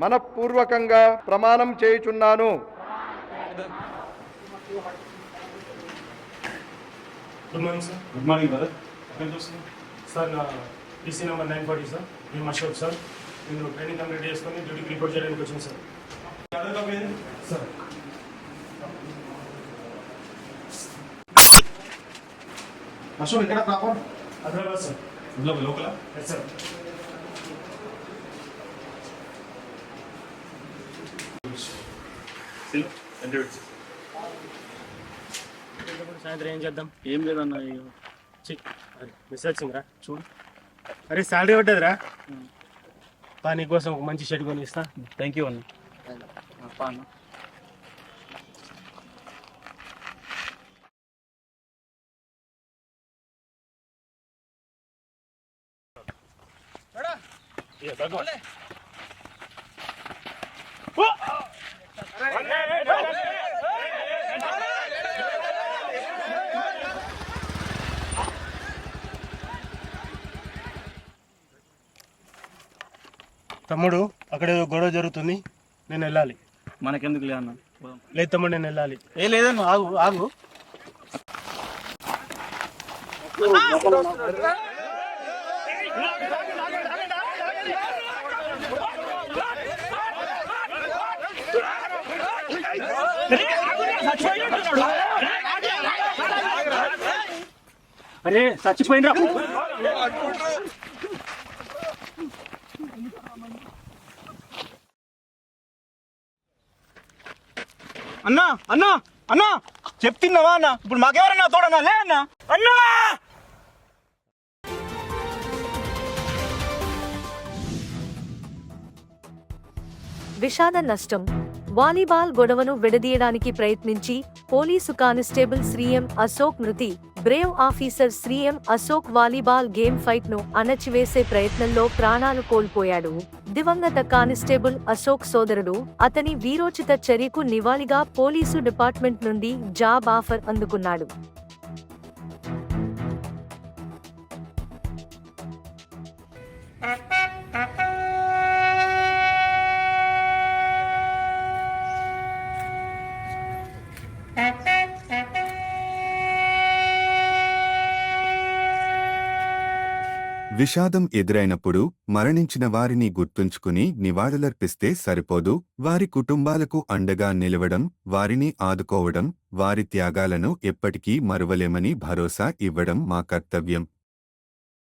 మనఃపూర్వకంగా ప్రమాణం చేయుచున్నాను. Good morning sir. Good morning brother. ఎక్కడ చూస్తున్నాను సార్? నా టీసీ నెంబర్ 940 సార్. మేము అశోక్ సార్. నేను ట్రైనింగ్ కంప్లీట్ చేసుకొని డ్యూటీకి రిపోర్ట్ చేయడానికి వచ్చాను సార్. సార్ అశోక్ ఇక్కడ proper Hyderabad sir. Local yes sir. సాయంత్రం ఏం చేద్దాం? ఏం లేదన్న. మెసేజ్ వచ్చిందిరా చూడు. అరే శాలరీ పడ్డదిరా. నీకోసం ఒక మంచి షర్ట్ కొని ఇస్తా. థ్యాంక్ యూ అన్న. అన్న తమ్ముడు, అక్కడ ఏదో గొడవ జరుగుతుంది, నేను వెళ్ళాలి. మనకెందుకు లే అన్న. లేదు తమ్ముడు, నేను వెళ్ళాలి. ఏ లేదన్న, ఆగు ఆగు. అరే చచ్చిపోయినరా. అన్నా అన్నా అన్నా చెప్తున్నావా అన్న? ఇప్పుడు మాకెవరన్నా తోడన్నా? లే అన్న. అన్నా విషాద నష్టం. వాలీబాల్ గొడవను విడదీయడానికి ప్రయత్నించి పోలీసు కానిస్టేబుల్ శ్రీఎం అశోక్ మృతి. Brave officer Sri M Ashok volleyball game fight ను అణచివేసే ప్రయత్నంలో ప్రాణాలు కోల్పోయాడు. దివంగత కానిస్టేబుల్ అశోక్ సోదరుడు అతని వీరోచిత చర్యకు నివాళిగా పోలీసు డిపార్ట్మెంట్ నుండి జాబ్ ఆఫర్ అందుకున్నాడు. విషాదం ఎదురైనప్పుడు మరణించిన వారిని గుర్తుంచుకుని నివాళులర్పిస్తే సరిపోదు. వారి కుటుంబాలకు అండగా నిలవడం, వారిని ఆదుకోవడం, వారి త్యాగాలను ఎప్పటికీ మరువలేమని భరోసా ఇవ్వడం మా కర్తవ్యం.